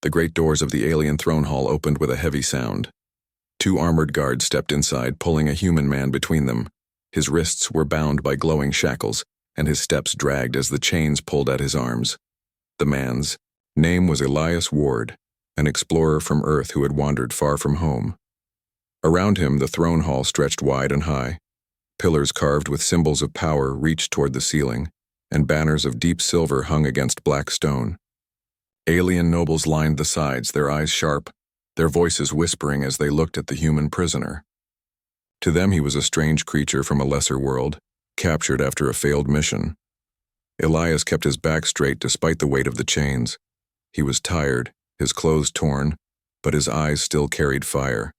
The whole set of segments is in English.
The great doors of the alien throne hall opened with a heavy sound. 2 armored guards stepped inside, pulling a human man between them. His wrists were bound by glowing shackles, and his steps dragged as the chains pulled at his arms. The man's name was Elias Ward, an explorer from Earth who had wandered far from home. Around him, the throne hall stretched wide and high. Pillars carved with symbols of power reached toward the ceiling, and banners of deep silver hung against black stone. Alien nobles lined the sides, their eyes sharp, their voices whispering as they looked at the human prisoner. To them he was a strange creature from a lesser world, captured after a failed mission. Elias kept his back straight despite the weight of the chains. He was tired, his clothes torn, but his eyes still carried fire.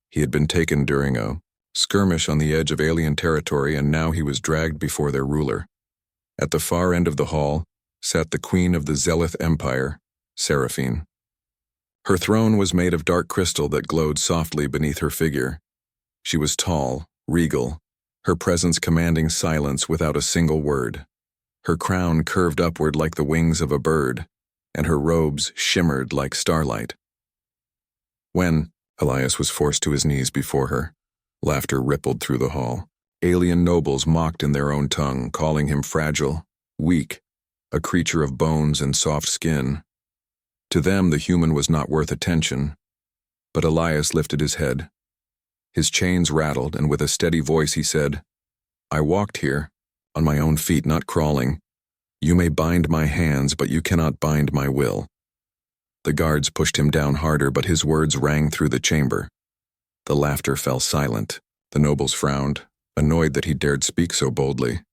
He had been taken during a skirmish on the edge of alien territory, and now he was dragged before their ruler. At the far end of the hall sat the queen of the Zelith Empire, Seraphine. Her throne was made of dark crystal that glowed softly beneath her figure. She was tall, regal, her presence commanding silence without a single word. Her crown curved upward like the wings of a bird, and her robes shimmered like starlight. When Elias was forced to his knees before her, laughter rippled through the hall. Alien nobles mocked in their own tongue, calling him fragile, weak, a creature of bones and soft skin. To them, the human was not worth attention, but Elias lifted his head. His chains rattled, and with a steady voice he said, "I walked here, on my own feet, not crawling. You may bind my hands, but you cannot bind my will." The guards pushed him down harder, but his words rang through the chamber. The laughter fell silent. The nobles frowned, annoyed that he dared speak so boldly.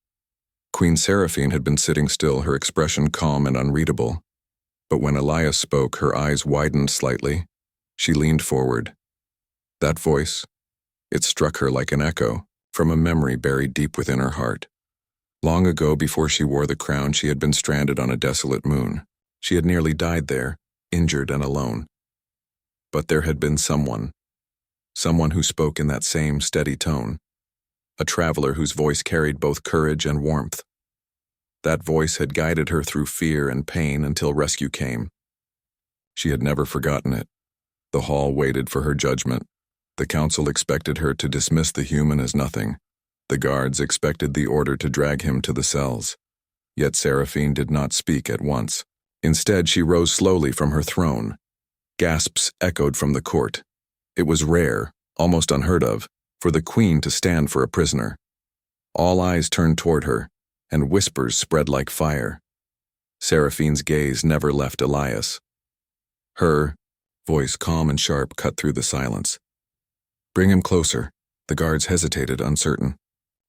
Queen Seraphine had been sitting still, her expression calm and unreadable. But when Elias spoke, her eyes widened slightly. She leaned forward. That voice, it struck her like an echo from a memory buried deep within her heart. Long ago, before she wore the crown, she had been stranded on a desolate moon. She had nearly died there, injured and alone. But there had been someone who spoke in that same steady tone, a traveler whose voice carried both courage and warmth. That voice had guided her through fear and pain until rescue came. She had never forgotten it. The hall waited for her judgment. The council expected her to dismiss the human as nothing. The guards expected the order to drag him to the cells. Yet Seraphine did not speak at once. Instead, she rose slowly from her throne. Gasps echoed from the court. It was rare, almost unheard of, for the queen to stand for a prisoner. All eyes turned toward her, and whispers spread like fire. Seraphine's gaze never left Elias. Her voice, calm and sharp, cut through the silence. "Bring him closer." The guards hesitated, uncertain.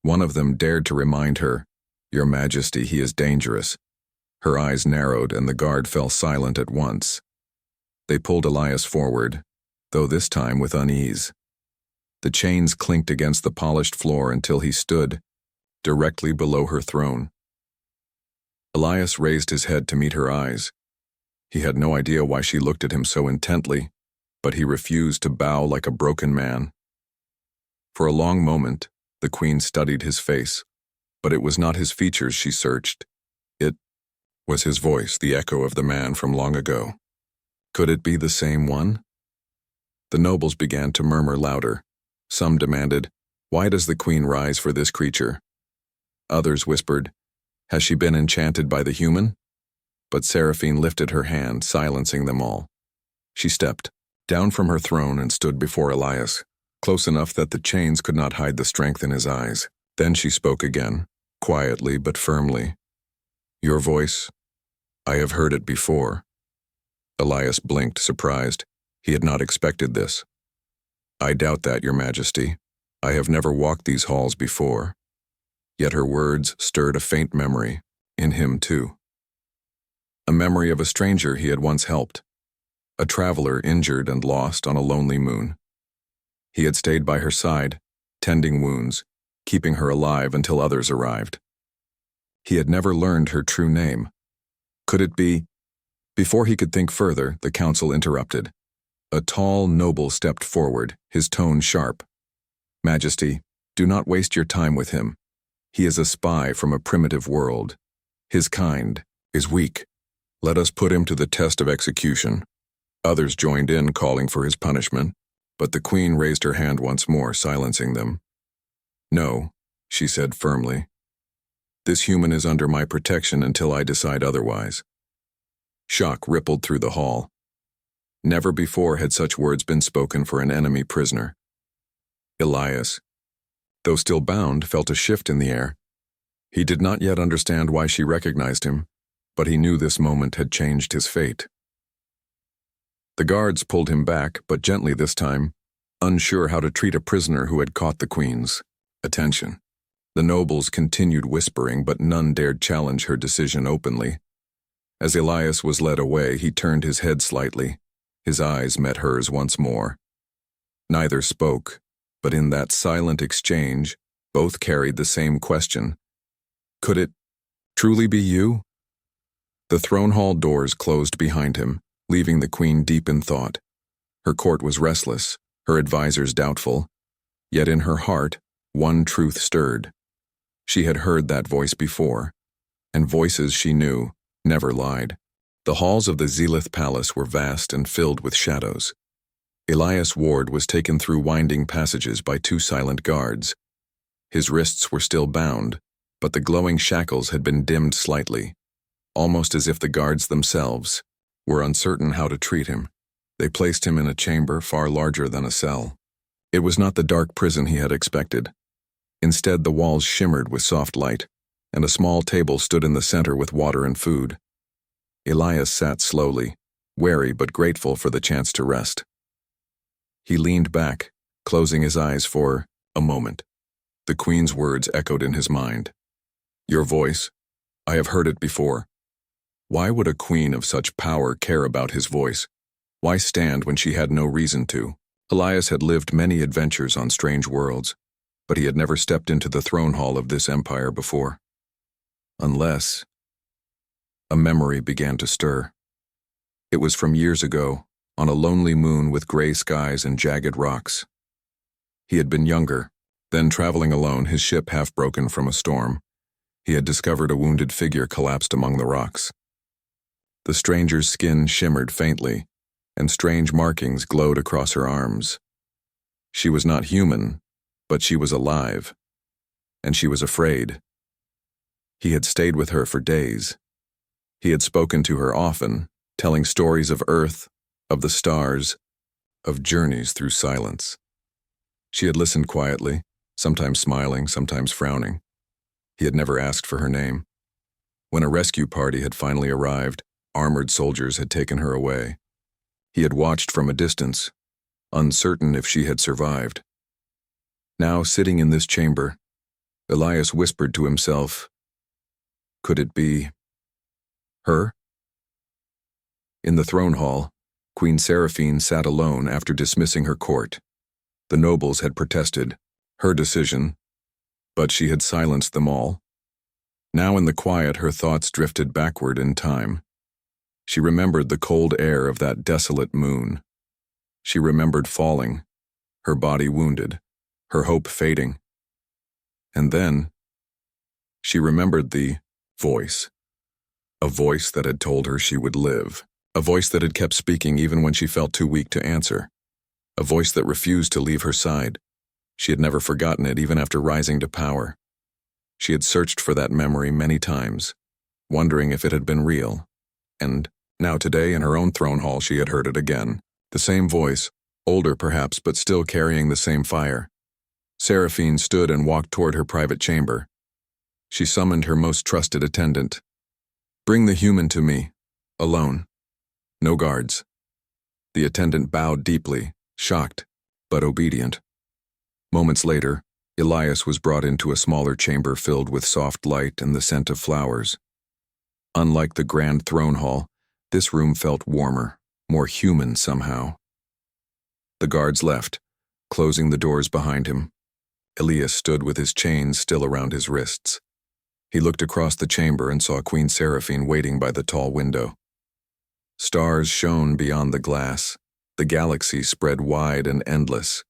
One of them dared to remind her, "Your Majesty, he is dangerous." Her eyes narrowed, and the guard fell silent at once. They pulled Elias forward, though this time with unease. The chains clinked against the polished floor until he stood directly below her throne. Elias raised his head to meet her eyes. He had no idea why she looked at him so intently, but he refused to bow like a broken man. For a long moment, the queen studied his face, but it was not his features she searched. It was his voice, the echo of the man from long ago. Could it be the same one? The nobles began to murmur louder. Some demanded, "Why does the queen rise for this creature?" Others whispered, "Has she been enchanted by the human?" But Seraphine lifted her hand, silencing them all. She stepped down from her throne and stood before Elias, close enough that the chains could not hide the strength in his eyes. Then she spoke again, quietly but firmly. "Your voice, I have heard it before." Elias blinked, surprised. He had not expected this. "I doubt that, Your Majesty. I have never walked these halls before." Yet her words stirred a faint memory, in him too. A memory of a stranger he had once helped, a traveler injured and lost on a lonely moon. He had stayed by her side, tending wounds, keeping her alive until others arrived. He had never learned her true name. Could it be? Before he could think further, the council interrupted. A tall noble stepped forward, his tone sharp. "Majesty, do not waste your time with him. He is a spy from a primitive world. His kind is weak. Let us put him to the test of execution." Others joined in, calling for his punishment, but the queen raised her hand once more, silencing them. "No," she said firmly. "This human is under my protection until I decide otherwise." Shock rippled through the hall. Never before had such words been spoken for an enemy prisoner. Elias, though still bound, felt a shift in the air. He did not yet understand why she recognized him, but he knew this moment had changed his fate. The guards pulled him back, but gently this time, unsure how to treat a prisoner who had caught the queen's attention. The nobles continued whispering, but none dared challenge her decision openly. As Elias was led away, he turned his head slightly. His eyes met hers once more. Neither spoke, but in that silent exchange, both carried the same question. Could it truly be you? The throne hall doors closed behind him, leaving the queen deep in thought. Her court was restless, her advisors doubtful, yet in her heart, one truth stirred. She had heard that voice before, and voices she knew never lied. The halls of the Zelith Palace were vast and filled with shadows. Elias Ward was taken through winding passages by two silent guards. His wrists were still bound, but the glowing shackles had been dimmed slightly, almost as if the guards themselves were uncertain how to treat him. They placed him in a chamber far larger than a cell. It was not the dark prison he had expected. Instead, the walls shimmered with soft light, and a small table stood in the center with water and food. Elias sat slowly, wary but grateful for the chance to rest. He leaned back, closing his eyes for a moment. The queen's words echoed in his mind. "Your voice, I have heard it before." Why would a queen of such power care about his voice? Why stand when she had no reason to? Elias had lived many adventures on strange worlds, but he had never stepped into the throne hall of this empire before. Unless... A memory began to stir. It was from years ago, on a lonely moon with gray skies and jagged rocks. He had been younger, then traveling alone, his ship half broken from a storm. He had discovered a wounded figure collapsed among the rocks. The stranger's skin shimmered faintly, and strange markings glowed across her arms. She was not human, but she was alive, and she was afraid. He had stayed with her for days. He had spoken to her often, telling stories of Earth, of the stars, of journeys through silence. She had listened quietly, sometimes smiling, sometimes frowning. He had never asked for her name. When a rescue party had finally arrived, armored soldiers had taken her away. He had watched from a distance, uncertain if she had survived. Now, sitting in this chamber, Elias whispered to himself, could it be her? In the throne hall, Queen Seraphine sat alone after dismissing her court. The nobles had protested, her decision, but she had silenced them all. Now in the quiet, her thoughts drifted backward in time. She remembered the cold air of that desolate moon. She remembered falling, her body wounded, her hope fading. And then, she remembered the voice. A voice that had told her she would live. A voice that had kept speaking even when she felt too weak to answer. A voice that refused to leave her side. She had never forgotten it even after rising to power. She had searched for that memory many times, wondering if it had been real. And now today in her own throne hall she had heard it again. The same voice, older perhaps, but still carrying the same fire. Seraphine stood and walked toward her private chamber. She summoned her most trusted attendant. "Bring the human to me, alone. No guards." The attendant bowed deeply, shocked, but obedient. Moments later, Elias was brought into a smaller chamber filled with soft light and the scent of flowers. Unlike the grand throne hall, this room felt warmer, more human somehow. The guards left, closing the doors behind him. Elias stood with his chains still around his wrists. He looked across the chamber and saw Queen Seraphine waiting by the tall window. Stars shone beyond the glass. The galaxy spread wide and endless.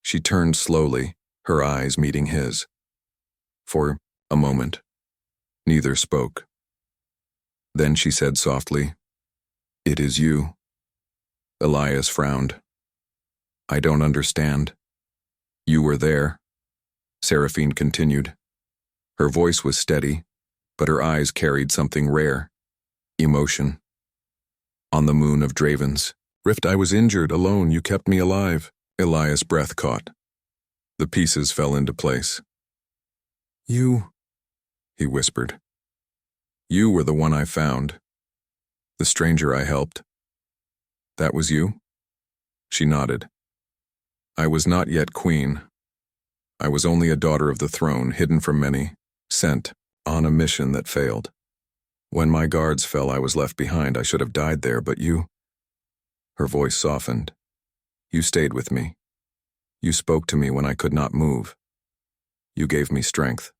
She turned slowly, her eyes meeting his. For a moment, neither spoke. Then she said softly, "It is you." Elias frowned. I don't understand. You were there, Seraphine continued. Her voice was steady, but her eyes carried something rare. Emotion. On the moon of Draven's rift I was injured, alone, you kept me alive. Elias' breath caught. The pieces fell into place. You, he whispered. You were the one I found. The stranger I helped. That was you? She nodded. I was not yet queen. I was only a daughter of the throne, hidden from many, sent on a mission that failed. When my guards fell, I was left behind. I should have died there, but you... Her voice softened. You stayed with me. You spoke to me when I could not move. You gave me strength.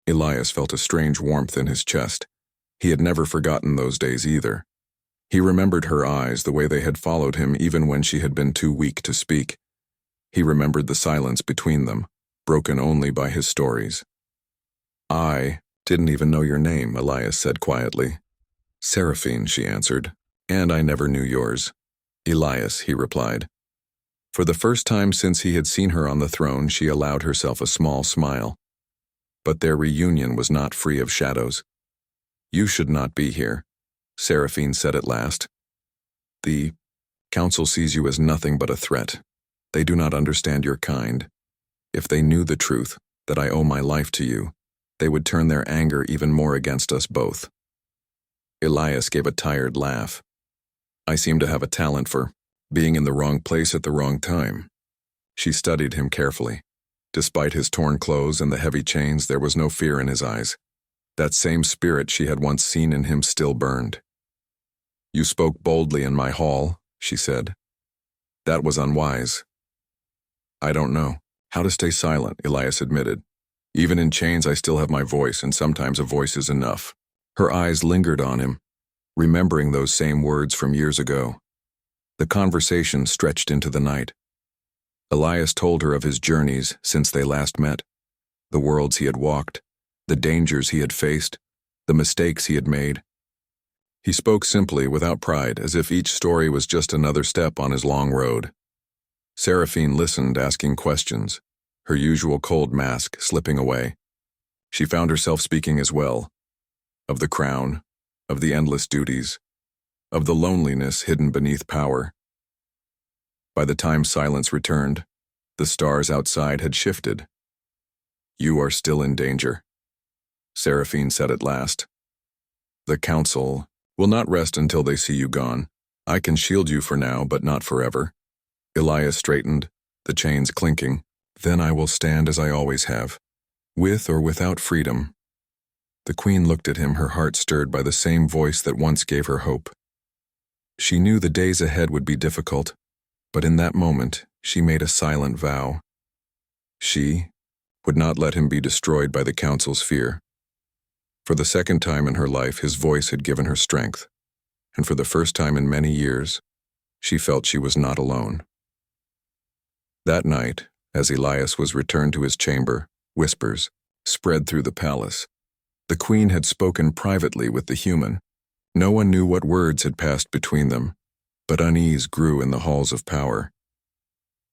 Elias felt a strange warmth in his chest. He had never forgotten those days either. He remembered her eyes, the way they had followed him even when she had been too weak to speak. He remembered the silence between them, broken only by his stories. I didn't even know your name, Elias said quietly. Seraphine, she answered, and I never knew yours. Elias, he replied. For the first time since he had seen her on the throne, she allowed herself a small smile. But their reunion was not free of shadows. You should not be here, Seraphine said at last. The council sees you as nothing but a threat. They do not understand your kind. If they knew the truth, that I owe my life to you, they would turn their anger even more against us both. Elias gave a tired laugh. I seem to have a talent for being in the wrong place at the wrong time. She studied him carefully. Despite his torn clothes and the heavy chains, there was no fear in his eyes. That same spirit she had once seen in him still burned. You spoke boldly in my hall, she said. That was unwise. I don't know how to stay silent, Elias admitted. Even in chains I still have my voice, and sometimes a voice is enough. Her eyes lingered on him, remembering those same words from years ago. The conversation stretched into the night. Elias told her of his journeys since they last met, the worlds he had walked, the dangers he had faced, the mistakes he had made. He spoke simply, without pride, as if each story was just another step on his long road. Seraphine listened, asking questions, her usual cold mask slipping away. She found herself speaking as well, of the crown, of the endless duties, of the loneliness hidden beneath power. By the time silence returned, the stars outside had shifted. You are still in danger, Seraphine said at last. The council will not rest until they see you gone. I can shield you for now, but not forever. Elias straightened, the chains clinking. Then I will stand as I always have, with or without freedom. The queen looked at him, her heart stirred by the same voice that once gave her hope. She knew the days ahead would be difficult, but in that moment she made a silent vow. She would not let him be destroyed by the council's fear. For the second time in her life, his voice had given her strength, and for the first time in many years, she felt she was not alone. That night, as Elias was returned to his chamber, whispers spread through the palace. The queen had spoken privately with the human. No one knew what words had passed between them, but unease grew in the halls of power.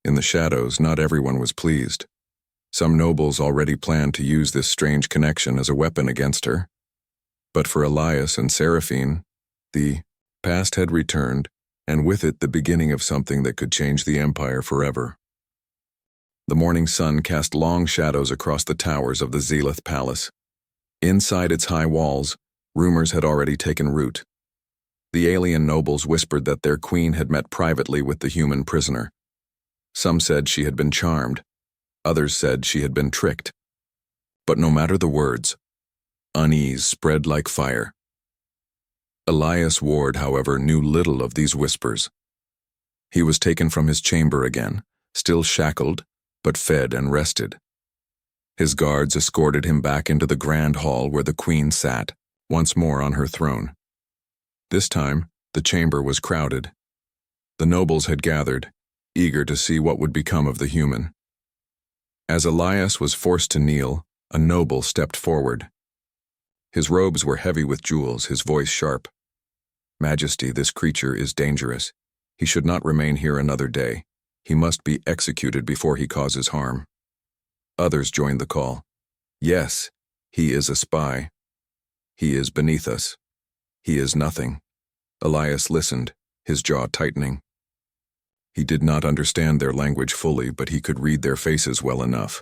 In the shadows, not everyone was pleased. Some nobles already planned to use this strange connection as a weapon against her. But for Elias and Seraphine, the past had returned, and with it the beginning of something that could change the empire forever. The morning sun cast long shadows across the towers of the Zelith Palace. Inside its high walls, rumors had already taken root. The alien nobles whispered that their queen had met privately with the human prisoner. Some said she had been charmed. Others said she had been tricked. But no matter the words, unease spread like fire. Elias Ward, however, knew little of these whispers. He was taken from his chamber again, still shackled, but fed and rested. His guards escorted him back into the grand hall where the queen sat, once more on her throne. This time, the chamber was crowded. The nobles had gathered, eager to see what would become of the human. As Elias was forced to kneel, a noble stepped forward. His robes were heavy with jewels, his voice sharp. Majesty, this creature is dangerous. He should not remain here another day. He must be executed before he causes harm. Others joined the call. Yes, he is a spy. He is beneath us. He is nothing. Elias listened, his jaw tightening. He did not understand their language fully, but he could read their faces well enough.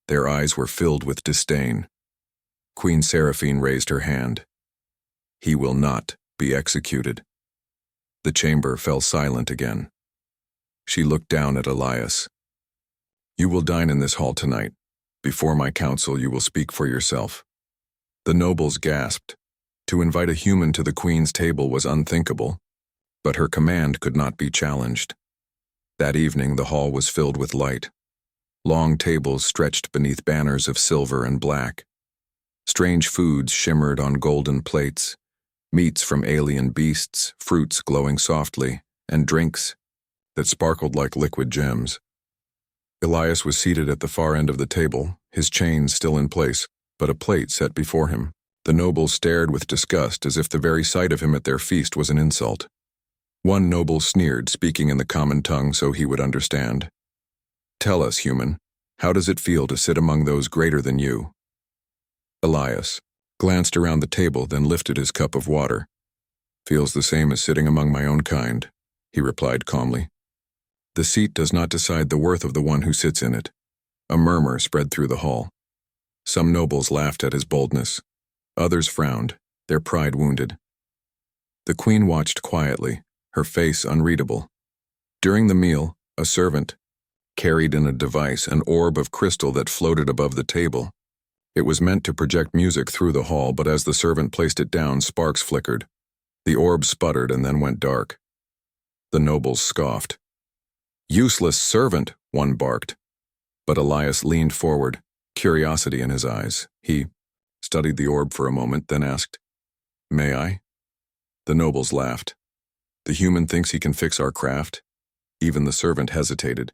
Their eyes were filled with disdain. Queen Seraphine raised her hand. He will not be executed. The chamber fell silent again. She looked down at Elias. You will dine in this hall tonight. Before my council, you will speak for yourself. The nobles gasped. To invite a human to the queen's table was unthinkable, but her command could not be challenged. That evening, the hall was filled with light. Long tables stretched beneath banners of silver and black. Strange foods shimmered on golden plates, meats from alien beasts, fruits glowing softly, and drinks that sparkled like liquid gems. Elias was seated at the far end of the table, his chains still in place, but a plate set before him. The nobles stared with disgust, as if the very sight of him at their feast was an insult. One noble sneered, speaking in the common tongue so he would understand. Tell us, human, how does it feel to sit among those greater than you? Elias glanced around the table, then lifted his cup of water. Feels the same as sitting among my own kind, he replied calmly. The seat does not decide the worth of the one who sits in it. A murmur spread through the hall. Some nobles laughed at his boldness. Others frowned, their pride wounded. The queen watched quietly, her face unreadable. During the meal, a servant carried in a device an orb of crystal that floated above the table. It was meant to project music through the hall, but as the servant placed it down, sparks flickered. The orb sputtered and then went dark. The nobles scoffed. Useless servant, one barked. But Elias leaned forward, curiosity in his eyes. He studied the orb for a moment, then asked, May I? The nobles laughed. The human thinks he can fix our craft? Even the servant hesitated.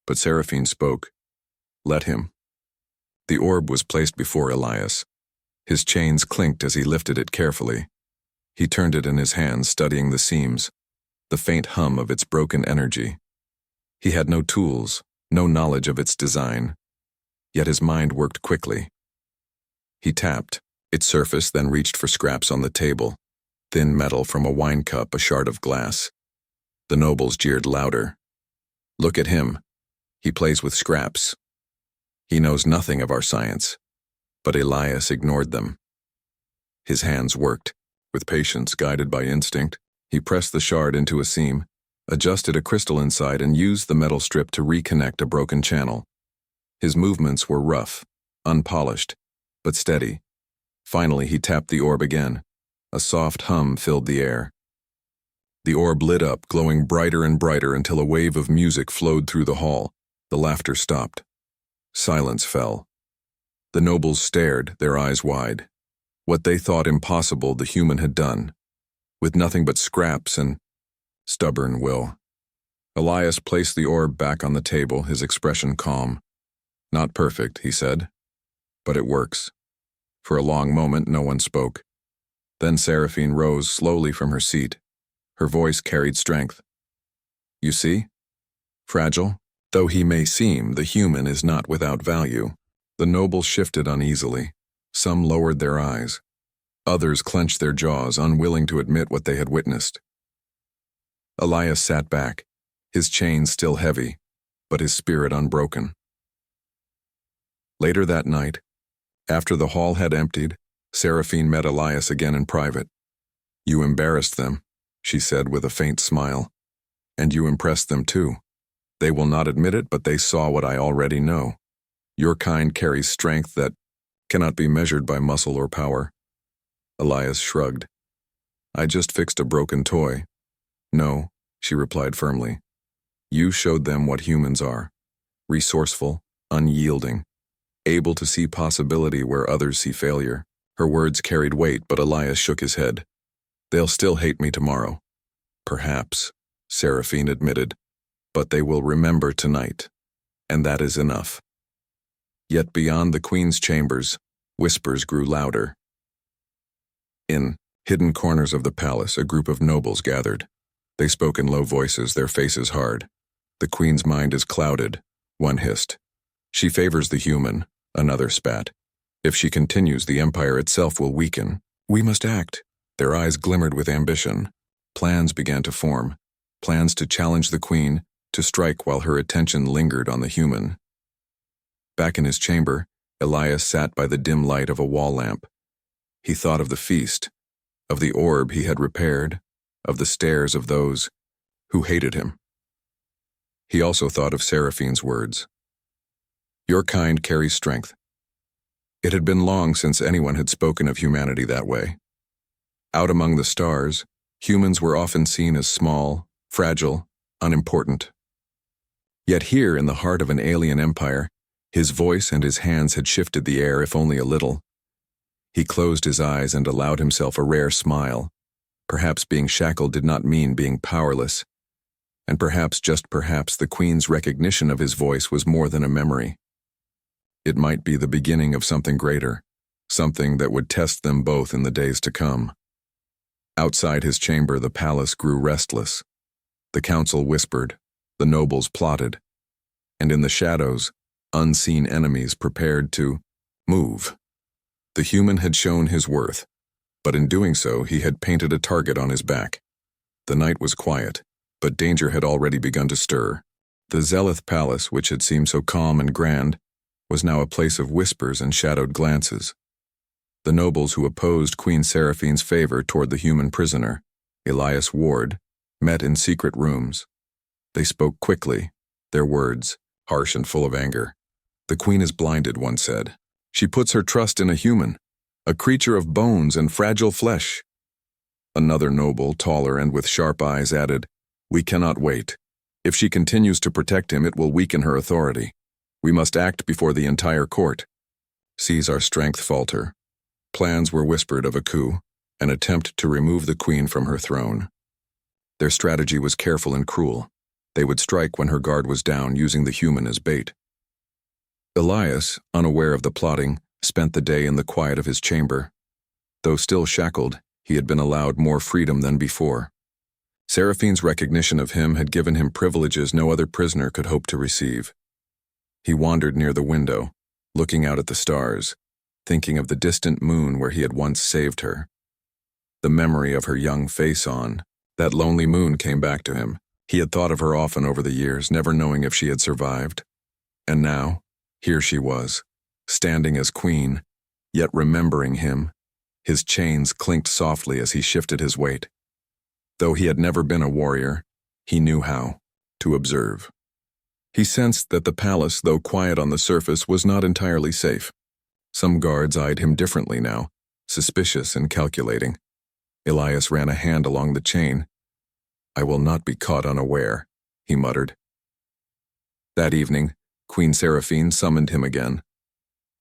But Seraphine spoke. Let him. The orb was placed before Elias. His chains clinked as he lifted it carefully. He turned it in his hands, studying the seams, the faint hum of its broken energy. He had no tools, no knowledge of its design, yet his mind worked quickly. He tapped. Its surface then reached for scraps on the table, thin metal from a wine cup, a shard of glass. The nobles jeered louder. Look at him. He plays with scraps. He knows nothing of our science. But Elias ignored them. His hands worked. With patience, guided by instinct, he pressed the shard into a seam, adjusted a crystal inside, and used the metal strip to reconnect a broken channel. His movements were rough, unpolished, but steady. Finally, he tapped the orb again. A soft hum filled the air. The orb lit up, glowing brighter and brighter until a wave of music flowed through the hall. The laughter stopped. Silence fell. The nobles stared, their eyes wide. What they thought impossible, the human had done, with nothing but scraps and stubborn will. Elias placed the orb back on the table, his expression calm. Not perfect, he said, but it works. For a long moment, no one spoke. Then Seraphine rose slowly from her seat. Her voice carried strength. You see? Fragile, though he may seem, the human is not without value. The nobles shifted uneasily. Some lowered their eyes. Others clenched their jaws, unwilling to admit what they had witnessed. Elias sat back, his chains still heavy, but his spirit unbroken. Later that night, after the hall had emptied, Seraphine met Elias again in private. You embarrassed them, she said with a faint smile. And you impressed them too. They will not admit it, but they saw what I already know. Your kind carries strength that cannot be measured by muscle or power. Elias shrugged. I just fixed a broken toy. No, she replied firmly. You showed them what humans are. Resourceful, unyielding, able to see possibility where others see failure. Her words carried weight, but Elias shook his head. They'll still hate me tomorrow. Perhaps, Seraphine admitted, but they will remember tonight, and that is enough. Yet beyond the queen's chambers, whispers grew louder. In hidden corners of the palace, a group of nobles gathered. They spoke in low voices, their faces hard. "The queen's mind is clouded," one hissed. "She favors the human," another spat. "If she continues, the empire itself will weaken. We must act." Their eyes glimmered with ambition. Plans began to form. Plans to challenge the queen, to strike while her attention lingered on the human. Back in his chamber, Elias sat by the dim light of a wall lamp. He thought of the feast, of the orb he had repaired, of the stares of those who hated him. He also thought of Seraphine's words. "Your kind carries strength." It had been long since anyone had spoken of humanity that way. Out among the stars, humans were often seen as small, fragile, unimportant. Yet here, in the heart of an alien empire, his voice and his hands had shifted the air, if only a little. He closed his eyes and allowed himself a rare smile. Perhaps being shackled did not mean being powerless. And perhaps, just perhaps, the queen's recognition of his voice was more than a memory. It might be the beginning of something greater, something that would test them both in the days to come. Outside his chamber, the palace grew restless. The council whispered, the nobles plotted, and in the shadows, unseen enemies prepared to move. The human had shown his worth, but in doing so, he had painted a target on his back. The night was quiet, but danger had already begun to stir. The Zealoth Palace, which had seemed so calm and grand, was now a place of whispers and shadowed glances. The nobles who opposed Queen Seraphine's favor toward the human prisoner, Elias Ward, met in secret rooms. They spoke quickly, their words harsh and full of anger. "The queen is blinded," one said. "She puts her trust in a human, a creature of bones and fragile flesh." Another noble, taller and with sharp eyes, added, "We cannot wait. If she continues to protect him, it will weaken her authority. We must act before the entire court sees our strength falter." Plans were whispered of a coup, an attempt to remove the queen from her throne. Their strategy was careful and cruel. They would strike when her guard was down, using the human as bait. Elias, unaware of the plotting, spent the day in the quiet of his chamber. Though still shackled, he had been allowed more freedom than before. Seraphine's recognition of him had given him privileges no other prisoner could hope to receive. He wandered near the window, looking out at the stars, thinking of the distant moon where he had once saved her. The memory of her young face on that lonely moon came back to him. He had thought of her often over the years, never knowing if she had survived. And now, here she was, standing as queen, yet remembering him. His chains clinked softly as he shifted his weight. Though he had never been a warrior, he knew how to observe. He sensed that the palace, though quiet on the surface, was not entirely safe. Some guards eyed him differently now, suspicious and calculating. Elias ran a hand along the chain. "I will not be caught unaware," he muttered. That evening, Queen Seraphine summoned him again.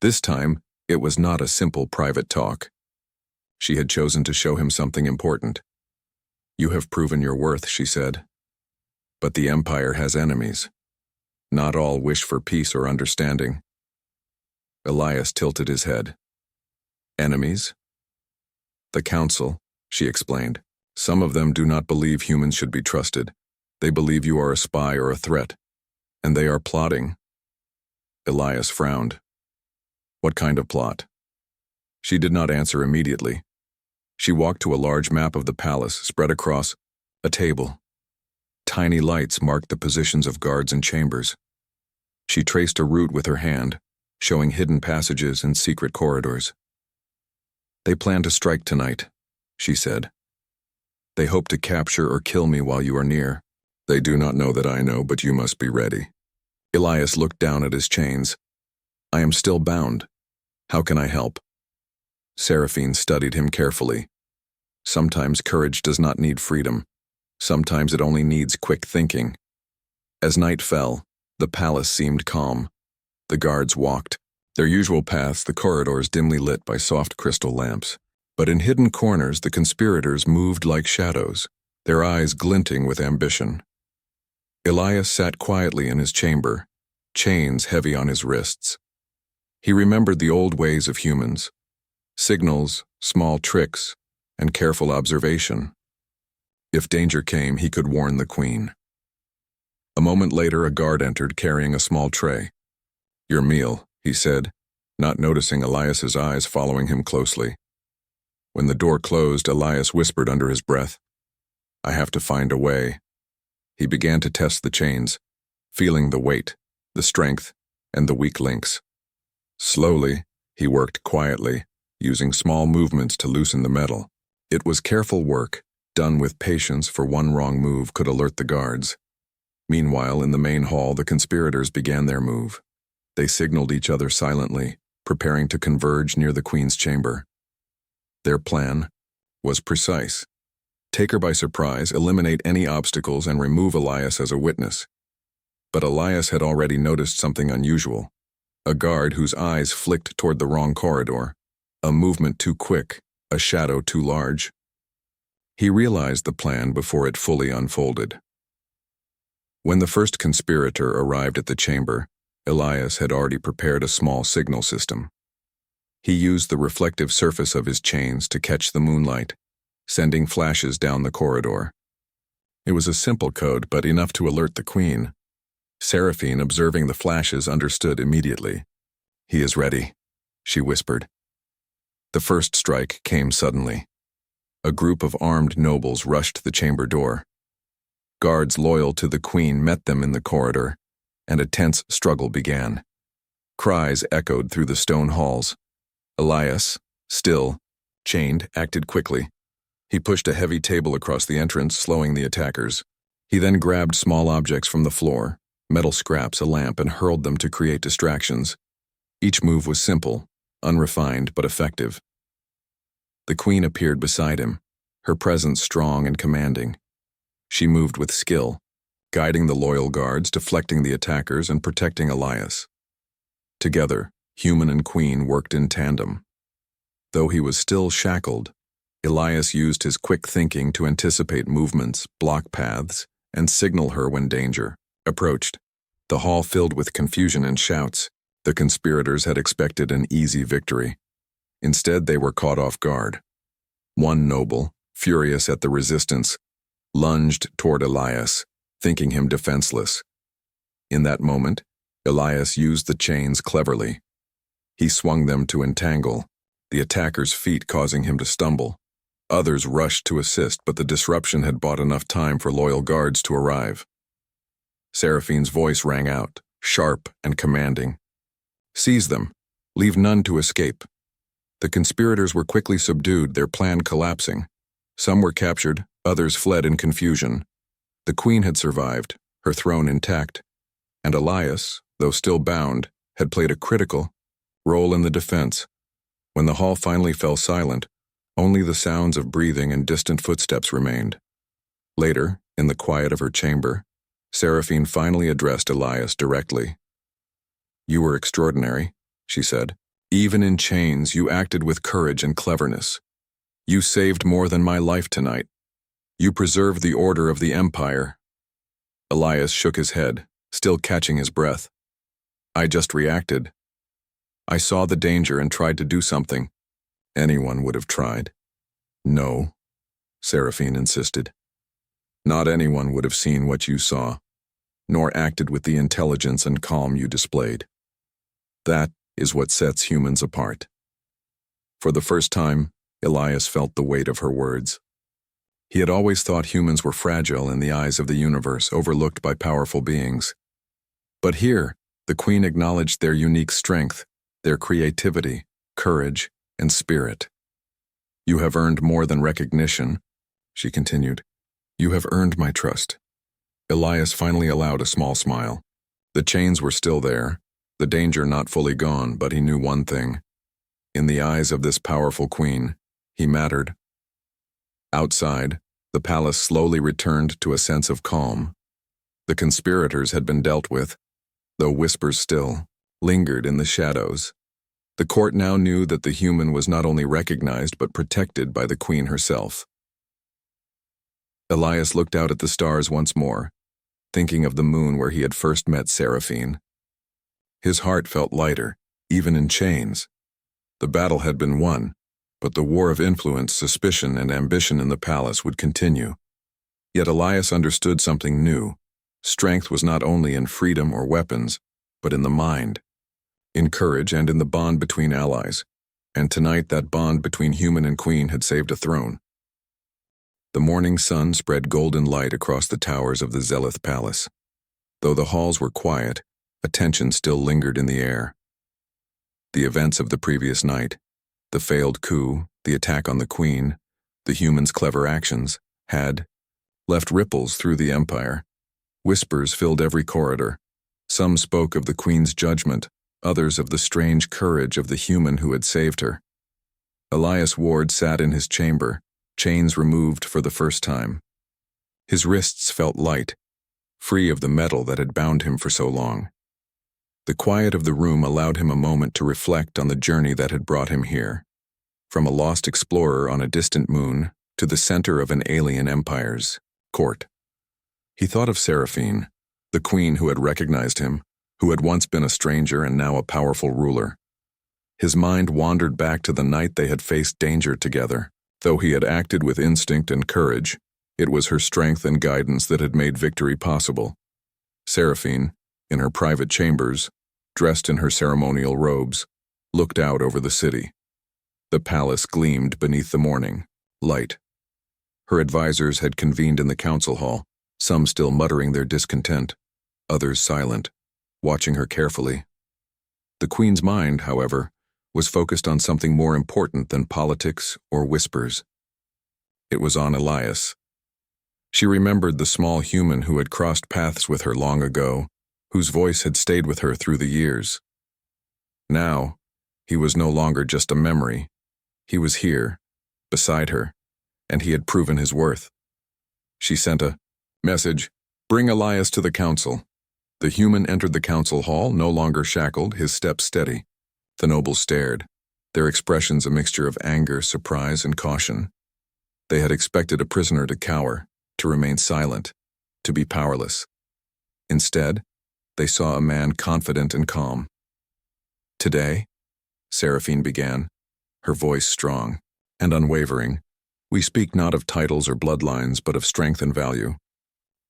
This time, it was not a simple private talk. She had chosen to show him something important. "You have proven your worth," she said. "But the Empire has enemies. Not all wish for peace or understanding." Elias tilted his head. "Enemies?" "The Council," she explained. "Some of them do not believe humans should be trusted. They believe you are a spy or a threat, and they are plotting." Elias frowned. "What kind of plot?" She did not answer immediately. She walked to a large map of the palace spread across a table. Tiny lights marked the positions of guards and chambers. She traced a route with her hand, showing hidden passages and secret corridors. "They plan to strike tonight," she said. "They hope to capture or kill me while you are near. They do not know that I know, but you must be ready." Elias looked down at his chains. "I am still bound. How can I help?" Seraphine studied him carefully. Sometimes courage does not need freedom. Sometimes it only needs quick thinking. As night fell, the palace seemed calm. The guards walked, their usual paths, the corridors dimly lit by soft crystal lamps. But in hidden corners, the conspirators moved like shadows, their eyes glinting with ambition. Elias sat quietly in his chamber, chains heavy on his wrists. He remembered the old ways of humans: signals, small tricks, and careful observation. If danger came, he could warn the queen. A moment later, a guard entered carrying a small tray. "Your meal," he said, not noticing Elias's eyes following him closely. When the door closed, Elias whispered under his breath, "I have to find a way." He began to test the chains, feeling the weight, the strength, and the weak links. Slowly, he worked quietly, using small movements to loosen the metal. It was careful work, done with patience, for one wrong move could alert the guards. Meanwhile, in the main hall, the conspirators began their move. They signaled each other silently, preparing to converge near the queen's chamber. Their plan was precise. Take her by surprise, eliminate any obstacles, and remove Elias as a witness. But Elias had already noticed something unusual. A guard whose eyes flicked toward the wrong corridor. A movement too quick, a shadow too large. He realized the plan before it fully unfolded. When the first conspirator arrived at the chamber, Elias had already prepared a small signal system. He used the reflective surface of his chains to catch the moonlight, sending flashes down the corridor. It was a simple code, but enough to alert the queen. Seraphine, observing the flashes, understood immediately. "He is ready," she whispered. The first strike came suddenly. A group of armed nobles rushed the chamber door. Guards loyal to the queen met them in the corridor, and a tense struggle began. Cries echoed through the stone halls. Elias, still, chained, acted quickly. He pushed a heavy table across the entrance, slowing the attackers. He then grabbed small objects from the floor, metal scraps, a lamp, and hurled them to create distractions. Each move was simple, unrefined, but effective. The queen appeared beside him, her presence strong and commanding. She moved with skill, guiding the loyal guards, deflecting the attackers, and protecting Elias. Together, human and queen worked in tandem. Though he was still shackled, Elias used his quick thinking to anticipate movements, block paths, and signal her when danger approached. The hall filled with confusion and shouts. The conspirators had expected an easy victory. Instead, they were caught off guard. One noble, furious at the resistance, lunged toward Elias, thinking him defenseless. In that moment, Elias used the chains cleverly. He swung them to entangle, the attacker's feet causing him to stumble. Others rushed to assist, but the disruption had bought enough time for loyal guards to arrive. Seraphine's voice rang out, sharp and commanding. "Seize them. Leave none to escape." The conspirators were quickly subdued, their plan collapsing. Some were captured, others fled in confusion. The queen had survived, her throne intact, and Elias, though still bound, had played a critical role in the defense. When the hall finally fell silent, only the sounds of breathing and distant footsteps remained. Later, in the quiet of her chamber, Seraphine finally addressed Elias directly. "You were extraordinary," she said. "Even in chains, you acted with courage and cleverness. You saved more than my life tonight. You preserved the order of the empire." Elias shook his head, still catching his breath. "I just reacted. I saw the danger and tried to do something. Anyone would have tried." "No," Seraphine insisted. "Not anyone would have seen what you saw, nor acted with the intelligence and calm you displayed. That is what sets humans apart." For the first time, Elias felt the weight of her words. He had always thought humans were fragile in the eyes of the universe, overlooked by powerful beings. But here, the queen acknowledged their unique strength, their creativity, courage, and spirit. "You have earned more than recognition," she continued. "You have earned my trust." Elias finally allowed a small smile. The chains were still there, the danger not fully gone, but he knew one thing. In the eyes of this powerful queen, he mattered. Outside, the palace slowly returned to a sense of calm. The conspirators had been dealt with, though whispers still lingered in the shadows. The court now knew that the human was not only recognized but protected by the queen herself. Elias looked out at the stars once more, thinking of the moon where he had first met Seraphine. His heart felt lighter, even in chains. The battle had been won, but the war of influence, suspicion, and ambition in the palace would continue. Yet Elias understood something new. Strength was not only in freedom or weapons, but in the mind, in courage and in the bond between allies. And tonight that bond between human and queen had saved a throne. The morning sun spread golden light across the towers of the Zelith Palace. Though the halls were quiet, a tension still lingered in the air. The events of the previous night, the failed coup, the attack on the queen, the humans' clever actions, had left ripples through the empire. Whispers filled every corridor. Some spoke of the queen's judgment, others of the strange courage of the human who had saved her. Elias Ward sat in his chamber, chains removed for the first time. His wrists felt light, free of the metal that had bound him for so long. The quiet of the room allowed him a moment to reflect on the journey that had brought him here, from a lost explorer on a distant moon to the center of an alien empire's court. He thought of Seraphine, the queen who had recognized him, who had once been a stranger and now a powerful ruler. His mind wandered back to the night they had faced danger together. Though he had acted with instinct and courage, it was her strength and guidance that had made victory possible. Seraphine, in her private chambers, dressed in her ceremonial robes, looked out over the city. The palace gleamed beneath the morning light. Her advisors had convened in the council hall, some still muttering their discontent, others silent, watching her carefully. The queen's mind, however, was focused on something more important than politics or whispers. It was on Elias. She remembered the small human who had crossed paths with her long ago, whose voice had stayed with her through the years. Now, he was no longer just a memory. He was here, beside her, and he had proven his worth. She sent a message, "Bring Elias to the council." The human entered the council hall, no longer shackled, his steps steady. The nobles stared, their expressions a mixture of anger, surprise, and caution. They had expected a prisoner to cower, to remain silent, to be powerless. Instead, they saw a man confident and calm. "Today," Seraphine began, her voice strong and unwavering, "we speak not of titles or bloodlines, but of strength and value.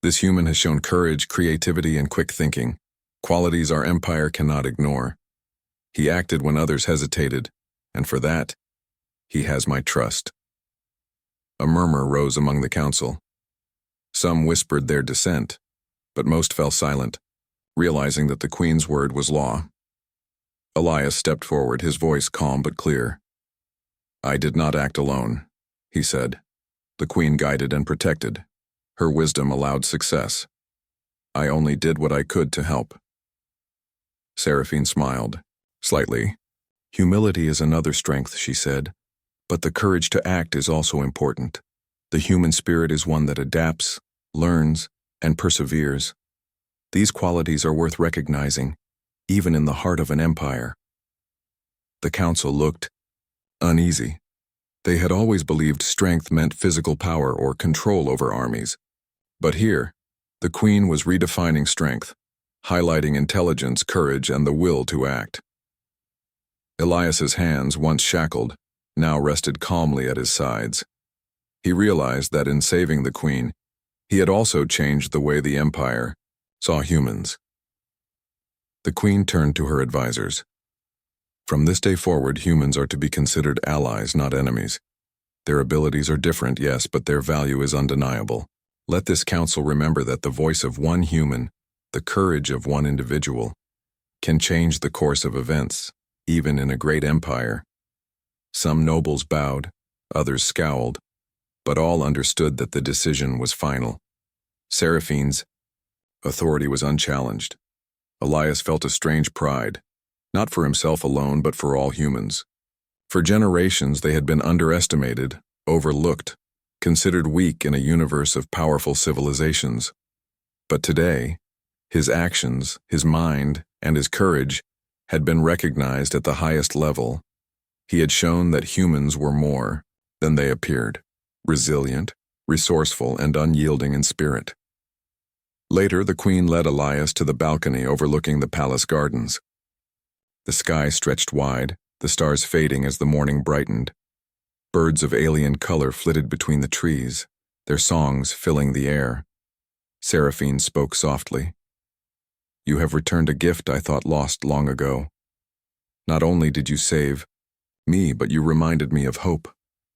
This human has shown courage, creativity, and quick thinking, qualities our empire cannot ignore. He acted when others hesitated, and for that, he has my trust." A murmur rose among the council. Some whispered their dissent, but most fell silent, realizing that the queen's word was law. Elias stepped forward, his voice calm but clear. "I did not act alone," he said. "The queen guided and protected. Her wisdom allowed success. I only did what I could to help." Seraphine smiled, slightly. "Humility is another strength," she said, "but the courage to act is also important. The human spirit is one that adapts, learns, and perseveres. These qualities are worth recognizing, even in the heart of an empire." The council looked uneasy. They had always believed strength meant physical power or control over armies. But here, the queen was redefining strength, highlighting intelligence, courage, and the will to act. Elias's hands, once shackled, now rested calmly at his sides. He realized that in saving the queen, he had also changed the way the empire saw humans. The queen turned to her advisors. "From this day forward, humans are to be considered allies, not enemies. Their abilities are different, yes, but their value is undeniable. Let this council remember that the voice of one human, the courage of one individual, can change the course of events, even in a great empire." Some nobles bowed, others scowled, but all understood that the decision was final. Seraphine's authority was unchallenged. Elias felt a strange pride, not for himself alone, but for all humans. For generations they had been underestimated, overlooked, considered weak in a universe of powerful civilizations. But today, his actions, his mind, and his courage had been recognized at the highest level. He had shown that humans were more than they appeared, resilient, resourceful, and unyielding in spirit. Later, the queen led Elias to the balcony overlooking the palace gardens. The sky stretched wide, the stars fading as the morning brightened. Birds of alien color flitted between the trees, their songs filling the air. Seraphine spoke softly. "You have returned a gift I thought lost long ago. Not only did you save me, but you reminded me of hope,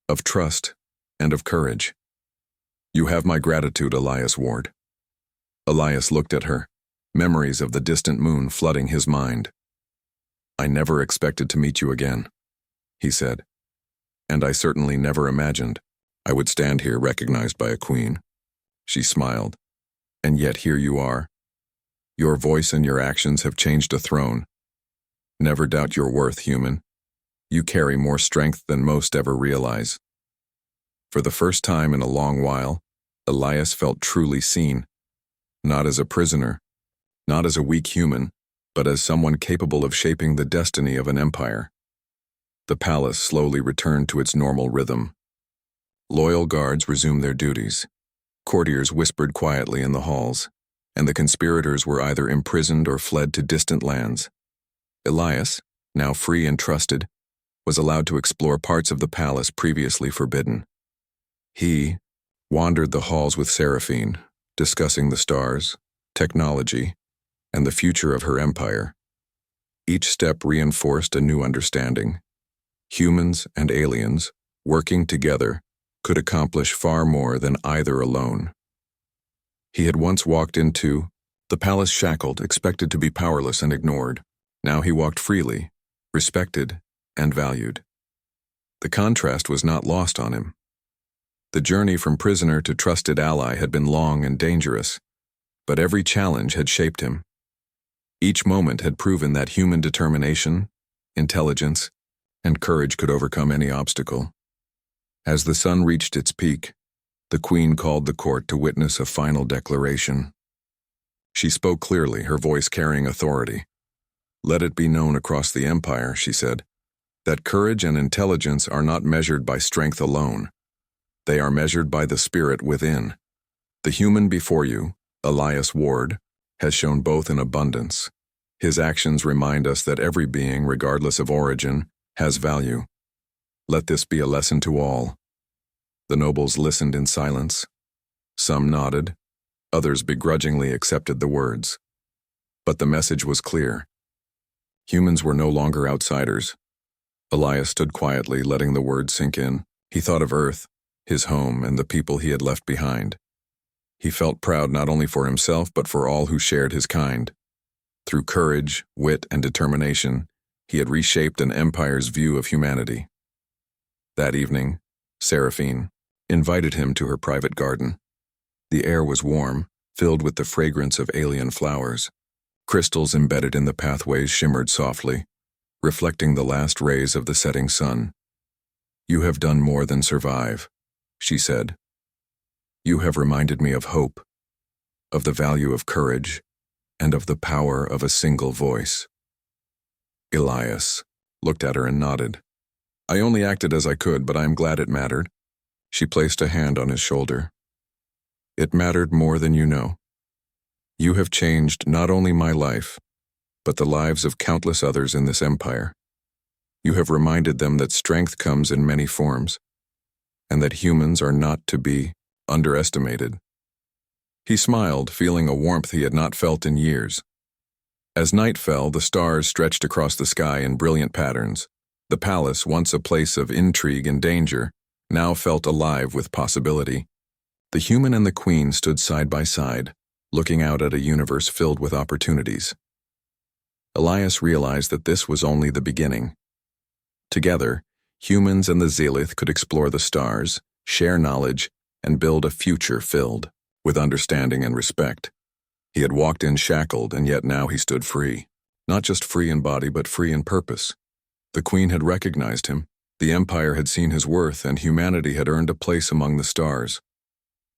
of trust, and of courage. You have my gratitude, Elias Ward." Elias looked at her, memories of the distant moon flooding his mind. "I never expected to meet you again," he said, "and I certainly never imagined I would stand here recognized by a queen." She smiled. "And yet here you are. Your voice and your actions have changed a throne. Never doubt your worth, human. You carry more strength than most ever realize." For the first time in a long while, Elias felt truly seen, not as a prisoner, not as a weak human, but as someone capable of shaping the destiny of an empire. The palace slowly returned to its normal rhythm. Loyal guards resumed their duties. Courtiers whispered quietly in the halls, and the conspirators were either imprisoned or fled to distant lands. Elias, now free and trusted, was allowed to explore parts of the palace previously forbidden. He wandered the halls with Seraphine, discussing the stars, technology, and the future of her empire. Each step reinforced a new understanding. Humans and aliens, working together, could accomplish far more than either alone. He had once walked into the palace shackled, expected to be powerless and ignored. Now he walked freely, respected and valued. The contrast was not lost on him. The journey from prisoner to trusted ally had been long and dangerous, but every challenge had shaped him. Each moment had proven that human determination, intelligence, and courage could overcome any obstacle. As the sun reached its peak, the Queen called the court to witness a final declaration. She spoke clearly, her voice carrying authority. "Let it be known across the empire," she said, "that courage and intelligence are not measured by strength alone. They are measured by the spirit within. The human before you, Elias Ward, has shown both in abundance. His actions remind us that every being, regardless of origin, has value. Let this be a lesson to all." The nobles listened in silence. Some nodded, others begrudgingly accepted the words. But the message was clear. Humans were no longer outsiders. Elias stood quietly, letting the words sink in. He thought of Earth, his home, and the people he had left behind. He felt proud not only for himself but for all who shared his kind. Through courage, wit, and determination, he had reshaped an empire's view of humanity. That evening, Seraphine invited him to her private garden. The air was warm, filled with the fragrance of alien flowers. Crystals embedded in the pathways shimmered softly, reflecting the last rays of the setting sun. "You have done more than survive," she said. "You have reminded me of hope, of the value of courage, and of the power of a single voice." Elias looked at her and nodded. "I only acted as I could, but I am glad it mattered." She placed a hand on his shoulder. "It mattered more than you know. You have changed not only my life, but the lives of countless others in this empire. You have reminded them that strength comes in many forms, and that humans are not to be underestimated." He smiled, feeling a warmth he had not felt in years. As night fell, the stars stretched across the sky in brilliant patterns. The palace, once a place of intrigue and danger, now felt alive with possibility. The human and the queen stood side by side, looking out at a universe filled with opportunities. Elias realized that this was only the beginning. Together, humans and the Zealith could explore the stars, share knowledge, and build a future filled with understanding and respect. He had walked in shackled, and yet now he stood free. Not just free in body, but free in purpose. The Queen had recognized him, the Empire had seen his worth, and humanity had earned a place among the stars.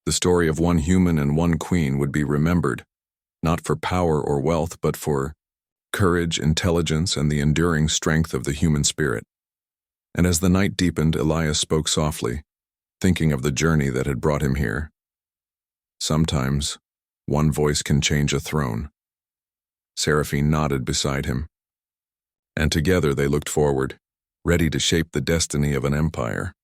The story of one human and one queen would be remembered, not for power or wealth, but for courage, intelligence, and the enduring strength of the human spirit. And as the night deepened, Elias spoke softly, thinking of the journey that had brought him here. "Sometimes, one voice can change a throne." Seraphine nodded beside him, and together they looked forward, ready to shape the destiny of an empire.